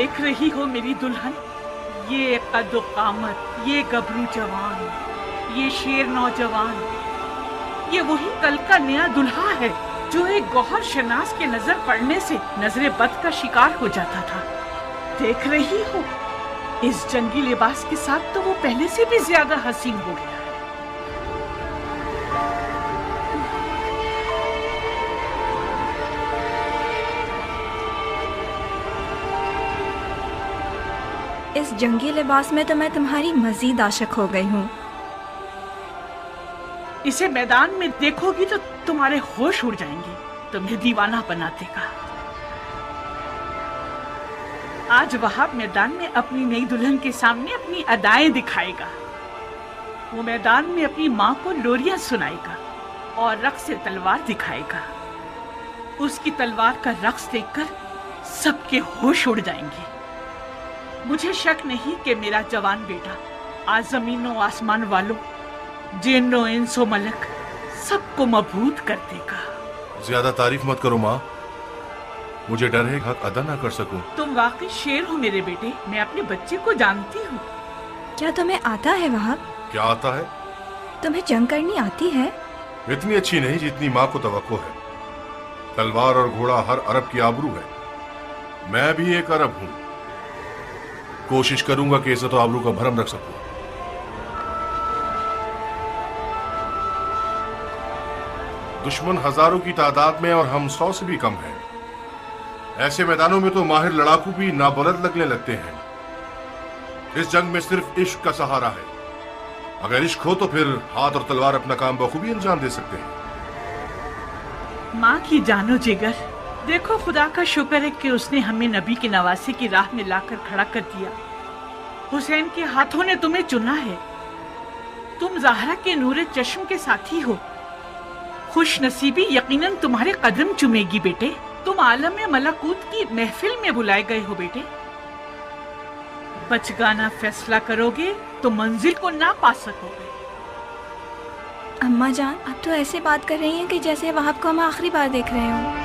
देख रही हो मेरी दुल्हन, ये कद कामत, ये गबरू जवान, ये शेर नौजवान, ये वही कल का नया दुल्हा है जो एक गौहर शनास के नजर पड़ने से नजरे बद का शिकार हो जाता था। देख रही हो, इस जंगी लिबास के साथ तो वो पहले से भी ज्यादा हसीन हो गया। इस जंगी लिबास में तो मैं तुम्हारी मजीद आशिक हो गई हूँ। इसे मैदान में देखोगी तो तुम्हारे होश उड़ जाएंगे, तुम्हें दीवाना बना देगा। आज वहाब मैदान में अपनी नई दुल्हन के सामने अपनी अदाएं दिखाएगा। वो मैदान में अपनी माँ को लोरियां सुनाएगा और रक्स से तलवार दिखाएगा। उसकी तलवार का रक्स देखकर सबके होश उड़ जाएंगे। मुझे शक नहीं कि मेरा जवान बेटा आज जमीनों आसमान वालों, जिन्नो इंसो मलक सबको मबहूत कर देगा। ज्यादा तारीफ मत करो माँ, मुझे डर है हक अदा ना कर सकूं। तुम वाकई शेर हो मेरे बेटे, मैं अपने बच्चे को जानती हूँ। क्या तुम्हें आता है वहाब? क्या आता है? तुम्हें जंग करनी आती है? इतनी अच्छी नहीं जितनी माँ को तवक्को है। तलवार और घोड़ा हर अरब की आबरू है। मैं भी एक अरब हूँ। कोशिश करूंगा कि इज्जत और आबरू का भरम रख सकूं। दुश्मन हजारों की तादाद में और हम 100 से भी कम हैं। ऐसे मैदानों में तो माहिर लड़ाकू भी नाबलद लगने लगते हैं। इस जंग में सिर्फ इश्क का सहारा है। अगर इश्क हो तो फिर हाथ और तलवार अपना काम बखूबी अंजाम दे सकते हैं। माँ की जानो जिगर, देखो खुदा का शुक्र है कि उसने हमें नबी की नवासी की राह में लाकर खड़ा कर दिया। हुसैन के हाथों ने तुम्हें चुना है। तुम ज़हरा के नूरे चश्म के साथी हो। खुश नसीबी यकीनन तुम्हारे कदम चुमेगी बेटे। तुम आलम मलकूत की महफिल में बुलाए गए हो बेटे। बचगाना फैसला करोगे तो मंजिल को ना पा सकोगे। अम्मा जान, अब तो ऐसे बात कर रही हैं कि जैसे वहाब को हम आखिरी बार देख रहे हों।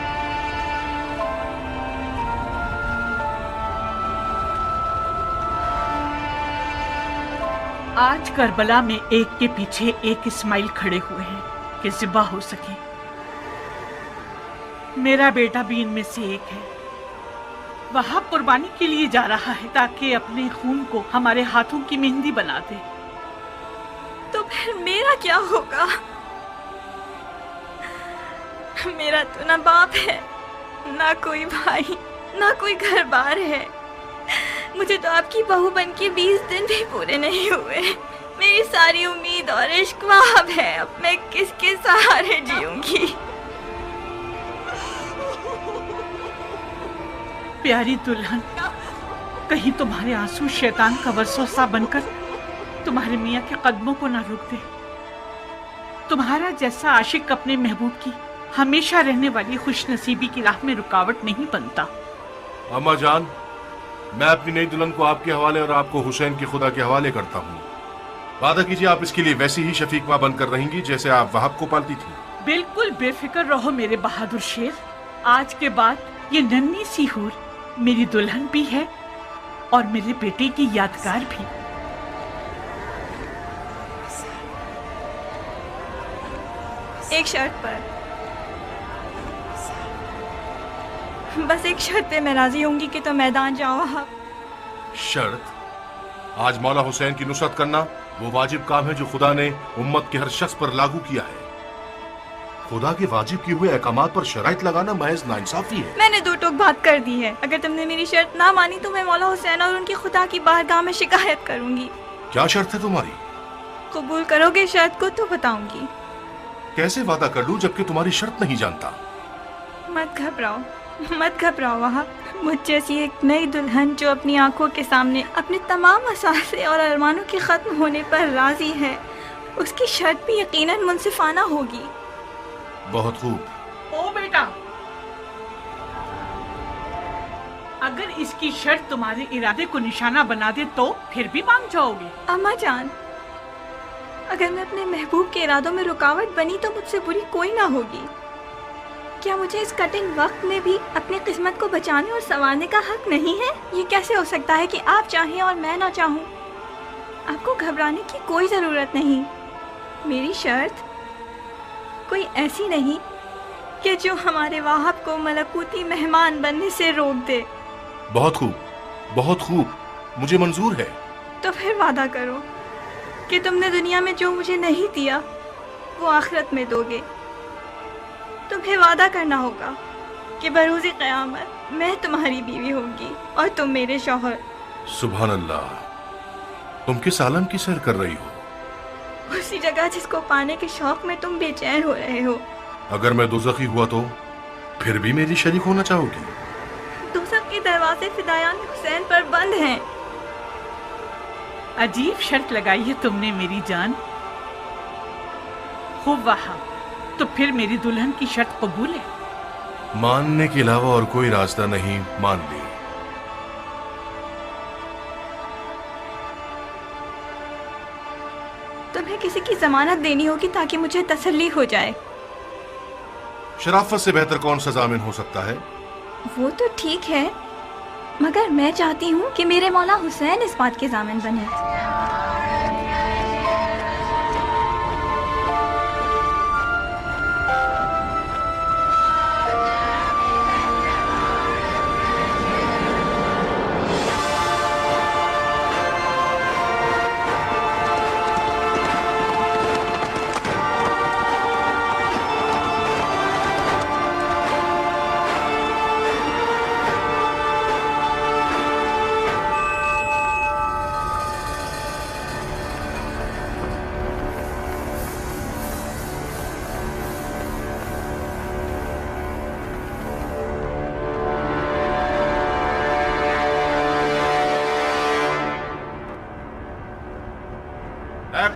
आज करबला में एक के पीछे एक इस्माइल खड़े हुए हैं कि ज़िबा हो सके। मेरा बेटा भी इनमें से एक है। वहाब कुर्बानी के लिए जा रहा है ताकि अपने खून को हमारे हाथों की मेहंदी बना दे। तो फिर मेरा क्या होगा? मेरा तो ना बाप है, ना कोई भाई, ना कोई घर बार है। मुझे तो आपकी बहू बन के 20 दिन भी पूरे नहीं हुए। मेरी सारी उम्मीद और इश्क वहाब है। अब मैं किसके सहारे जीऊंगी? प्यारी दुल्हन, कहीं तुम्हारे आंसू शैतान का वसवसा बनकर तुम्हारे मियाँ के कदमों को ना रोक दे। तुम्हारा जैसा आशिक अपने महबूब की हमेशा रहने वाली खुशनसीबी की राह में रुकावट नहीं बनता। अम्मा जान, मैं अपनी नई दुल्हन को आपके हवाले और आपको हुसैन के खुदा के हवाले करता हूँ। वादा कीजिए आप इसके लिए वैसी ही शफीक माँ बनकर रहेंगी जैसे आप वहाब को पालती थी। बिल्कुल बेफिक्र रहो मेरे बहादुर शेर। आज के बाद ये नन्ही सी हूर मेरी दुल्हन भी है और मेरे बेटे की यादगार भी। एक शर्त पर, बस एक शर्त पे मैं राजी होंगी कि तो मैदान जाओ आप। शर्त? आज मौला हुसैन की नुसरत करना वो वाजिब काम है जो खुदा ने उम्मत के हर शख्स पर लागू किया है। खुदा के वाजिब किए हुए अहकामात पर शराइत लगाना महज नाइंसाफी है। मैंने दो टोक बात कर दी है। अगर तुमने मेरी शर्त ना मानी तो मैं मौला हुसैन और उनकी खुदा की बारगाह में शिकायत करूंगी। क्या शर्त है तुम्हारी? कबूल करोगे शर्त को तो बताऊंगी। कैसे वादा कर लूं जबकि तुम्हारी शर्त नहीं जानता? मत घबराओ, मत घबराओ वहाब। मुझ जैसी एक नई दुल्हन जो अपनी आंखों के सामने अपने तमाम असासे और अरमानों के खत्म होने पर राजी है, उसकी शर्त भी यकीनन मुनसिफाना होगी। बहुत खूब। ओ बेटा, अगर इसकी शर्त तुम्हारे इरादे को निशाना बना दे तो फिर भी मान जाओगे? अम्मा जान, अगर मैं अपने महबूब के इरादों में रुकावट बनी तो मुझसे बुरी कोई ना होगी। کیا مجھے اس کٹھن وقت میں بھی اپنی قسمت کو بچانے اور سنوارنے کا حق نہیں ہے؟ یہ کیسے ہو سکتا ہے کہ آپ چاہیں اور میں نہ چاہوں؟ آپ کو گھبرانے کی کوئی ضرورت نہیں. میری شرط کوئی ایسی نہیں کہ جو ہمارے واہب کو ملکوتی مہمان بننے سے روک دے. بہت خوب، بہت خوب، مجھے منظور ہے. تو پھر وعدہ کرو کہ تم نے دنیا میں جو مجھے نہیں دیا وہ آخرت میں دو گے. تمہیں وعدہ کرنا ہوگا کہ بروز قیامت میں تمہاری بیوی ہوگی اور تم میرے شوہر. سبحان اللہ، تم کس عالم کی سیر کر رہی ہو؟ اسی جگہ جس کو پانے کے شوق میں تم بے چین ہو رہے ہو. اگر میں دوزخی ہوا تو پھر بھی میری شریک ہونا چاہو گی؟ دوزخ کے دروازے فدایان حسین پر بند ہیں. عجیب شرط لگائی ہے تم نے میری جان. خوب وہاں تو پھر میری دلہن کی شرط قبول ہے؟ ماننے کے علاوہ اور کوئی راستہ نہیں، مان لی. تمہیں کسی کی ضمانت دینی ہوگی تاکہ مجھے تسلی ہو جائے. شرافت سے بہتر کون سا ضامن ہو سکتا ہے؟ وہ تو ٹھیک ہے، مگر میں چاہتی ہوں کہ میرے مولا حسین اس بات کے ضامن بنے.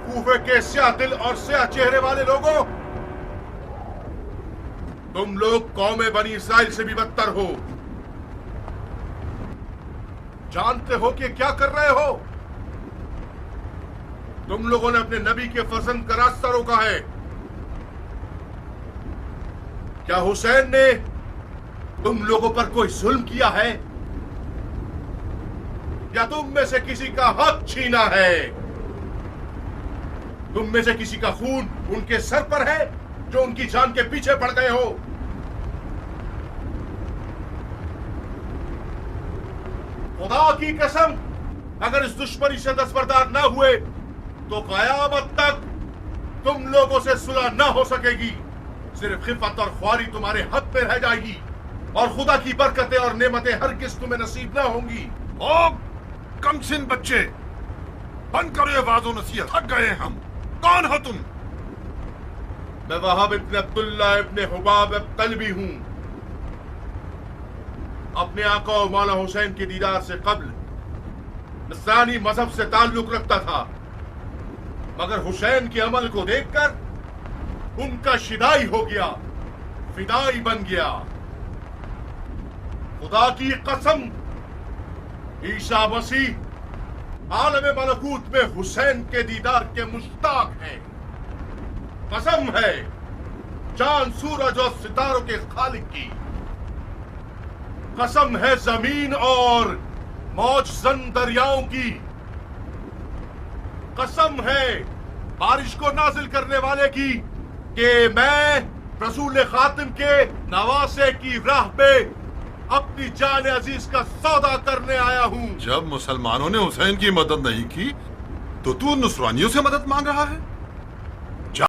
کوفے کے سیاہ دل اور سیاہ چہرے والے لوگوں، تم لوگ قوم بنی اسرائیل سے بھی بدتر ہو. جانتے ہو کہ کیا کر رہے ہو؟ تم لوگوں نے اپنے نبی کے فرزند کا راستہ روکا ہے. کیا حسین نے تم لوگوں پر کوئی ظلم کیا ہے یا تم میں سے کسی کا حق چھینا ہے؟ تم میں سے کسی کا خون ان کے سر پر ہے جو ان کی جان کے پیچھے پڑ گئے ہو؟ خدا کی قسم، اگر اس دشمنی سے دستبردار نہ ہوئے تو قیامت تک تم لوگوں سے صلح نہ ہو سکے گی. صرف خفت اور خواری تمہارے حق پہ رہ جائے گی اور خدا کی برکتیں اور نعمتیں ہرگز تمہیں نصیب نہ ہوں گی. کم سن بچے، بند کرو یہ واضح نصیحت، تھک گئے ہم. کون ہو تم؟ میں وہاب ابن عبداللہ ابن حباب قلبی ہوں. اپنے آقا و مولا حسین کے دیدار سے قبل نصرانی مذہب سے تعلق رکھتا تھا، مگر حسین کے عمل کو دیکھ کر ان کا شدائی ہو گیا، فدائی بن گیا. خدا کی قسم، عیسیٰ مسیح عالم ملکوت میں حسین کے دیدار کے مشتاق ہیں. قسم ہے چاند سورج اور ستاروں کے خالق کی، قسم ہے زمین اور موج زن دریاؤں کی، قسم ہے بارش کو نازل کرنے والے کی کہ میں رسول خاتم کے نواسے کی راہ پہ اپنی جان عزیز کا سودا کرنے آیا ہوں. جب مسلمانوں نے حسین کی مدد نہیں کی تو نصرانیوں سے مدد مانگ رہا ہے؟